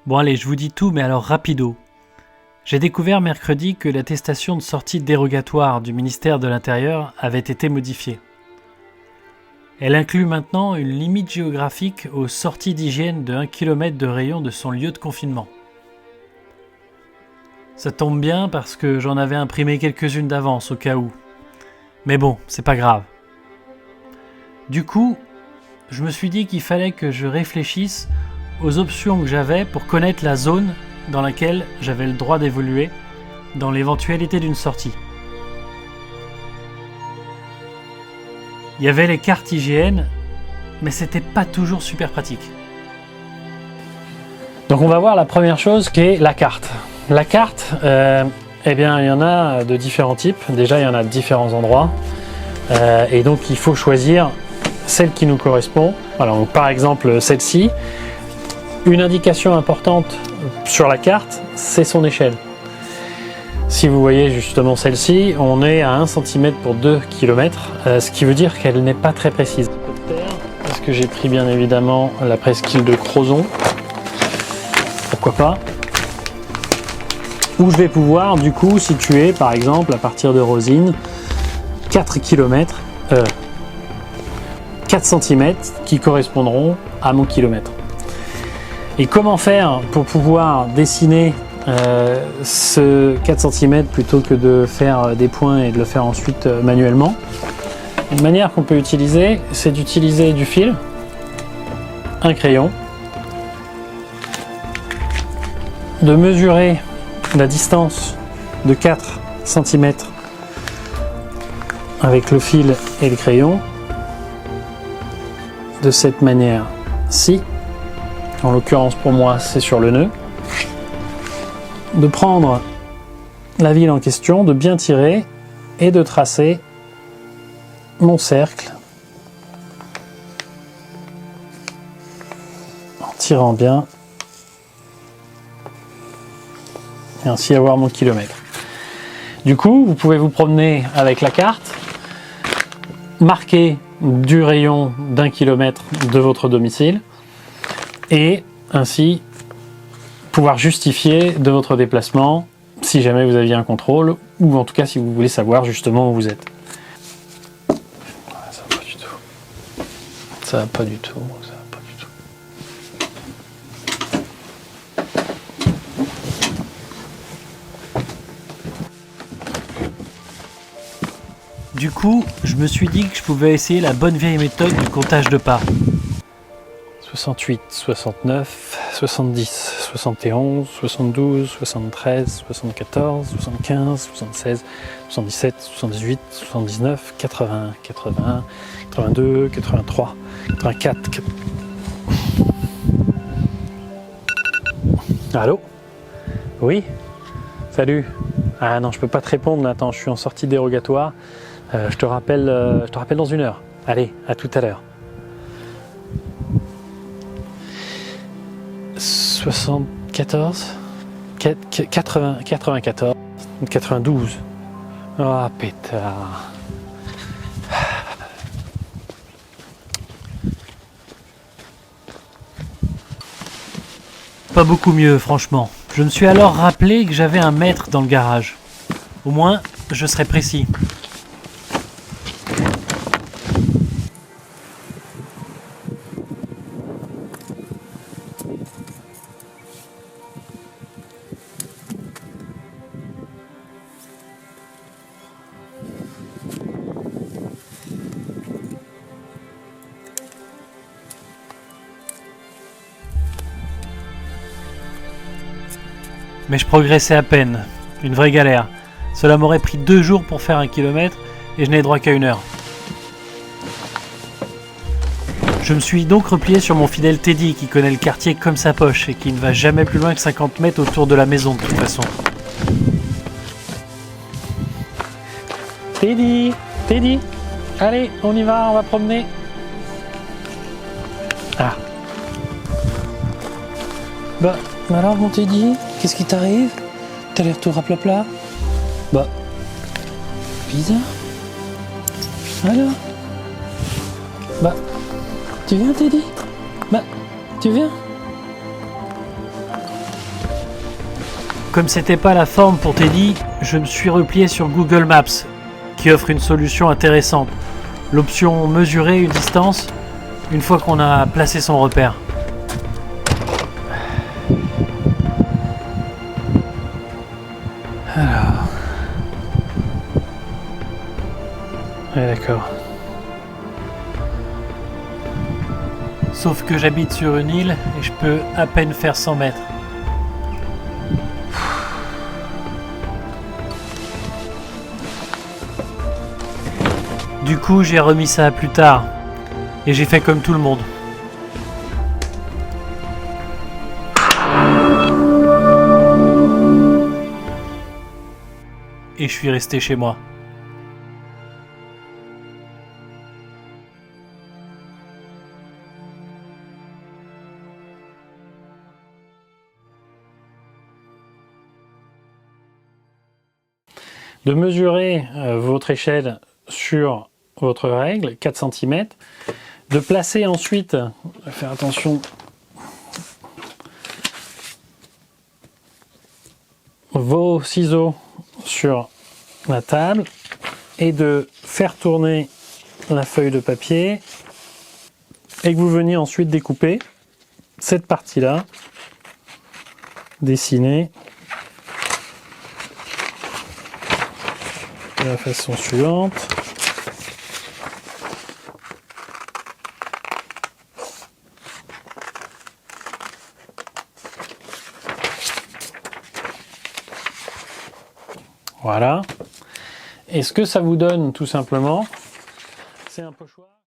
Bon allez, je vous dis tout, mais alors rapido. J'ai découvert mercredi que l'attestation de sortie dérogatoire du ministère de l'Intérieur avait été modifiée. Elle inclut maintenant une limite géographique aux sorties d'hygiène de 1 km de rayon de son lieu de confinement. Ça tombe bien parce que j'en avais imprimé quelques-unes d'avance au cas où. Mais bon, c'est pas grave. Du coup, je me suis dit qu'il fallait que je réfléchisse aux options que j'avais pour connaître la zone dans laquelle j'avais le droit d'évoluer dans l'éventualité d'une sortie. Il y avait les cartes IGN, mais c'était pas toujours super pratique. Donc on va voir la première chose qui est la carte. La carte, eh bien il y en a de différents types. Déjà il y en a de différents endroits. Et donc il faut choisir celle qui nous correspond. Alors donc, par exemple celle-ci, une indication importante sur la carte, c'est son échelle. Si vous voyez justement celle-ci, on est à 1 cm pour 2 km, ce qui veut dire qu'elle n'est pas très précise. Parce que j'ai pris bien évidemment la presqu'île de Crozon, pourquoi pas, où je vais pouvoir du coup situer par exemple à partir de Rosine 4 km, 4 cm qui correspondront à mon kilomètre. Et comment faire pour pouvoir dessiner ce 4 cm plutôt que de faire des points et de le faire ensuite manuellement? Une manière qu'on peut utiliser, c'est d'utiliser du fil, un crayon, de mesurer la distance de 4 cm avec le fil et le crayon de cette manière-ci. En l'occurrence pour moi c'est sur le nœud. De prendre la ville en question, de bien tirer et de tracer mon cercle en tirant bien et ainsi avoir mon kilomètre. Du coup vous pouvez vous promener avec la carte, marquer du rayon d'1 km de votre domicile et ainsi pouvoir justifier de votre déplacement si jamais vous aviez un contrôle ou en tout cas si vous voulez savoir justement où vous êtes. Ça va pas du tout. Ça va pas du tout. Ça va pas du tout. Du coup, je me suis dit que je pouvais essayer la bonne vieille méthode du comptage de pas. 68, 69, 70, 71, 72, 73, 74, 75, 76, 77, 78, 79, 80, 81, 82, 83, 84. Allô? Oui? Salut? Ah non, je peux pas te répondre, attends, je suis en sortie dérogatoire. Je te rappelle dans 1 heure. Allez, à tout à l'heure. 74, 80, 94, 92. Ah, pétard. Pas beaucoup mieux, franchement. Je me suis alors rappelé que j'avais un mètre dans le garage. Au moins, je serai précis. Mais je progressais à peine, une vraie galère. Cela m'aurait pris 2 jours pour faire 1 km et je n'ai droit qu'à 1 heure. Je me suis donc replié sur mon fidèle Teddy qui connaît le quartier comme sa poche et qui ne va jamais plus loin que 50 mètres autour de la maison de toute façon. Teddy, Teddy, allez, on y va, on va promener. Ah. Bah, alors mon Teddy, qu'est-ce qui t'arrive? T'as l'air tout raplapla. Bah, bizarre. Alors? Bah, tu viens Teddy? Bah, tu viens? Comme c'était pas la forme pour Teddy, je me suis replié sur Google Maps, qui offre une solution intéressante. L'option mesurer une distance une fois qu'on a placé son repère. Alors. Ouais, d'accord. Sauf que j'habite sur une île et je peux à peine faire 100 mètres. Du coup, j'ai remis ça à plus tard. Et j'ai fait comme tout le monde. Et je suis resté chez moi. De mesurer votre échelle sur votre règle, 4 cm, de placer ensuite, faire attention, vos ciseaux sur la table et de faire tourner la feuille de papier et que vous veniez ensuite découper cette partie-là, dessiner de la façon suivante. Voilà. Et ce que ça vous donne tout simplement, c'est un pochoir.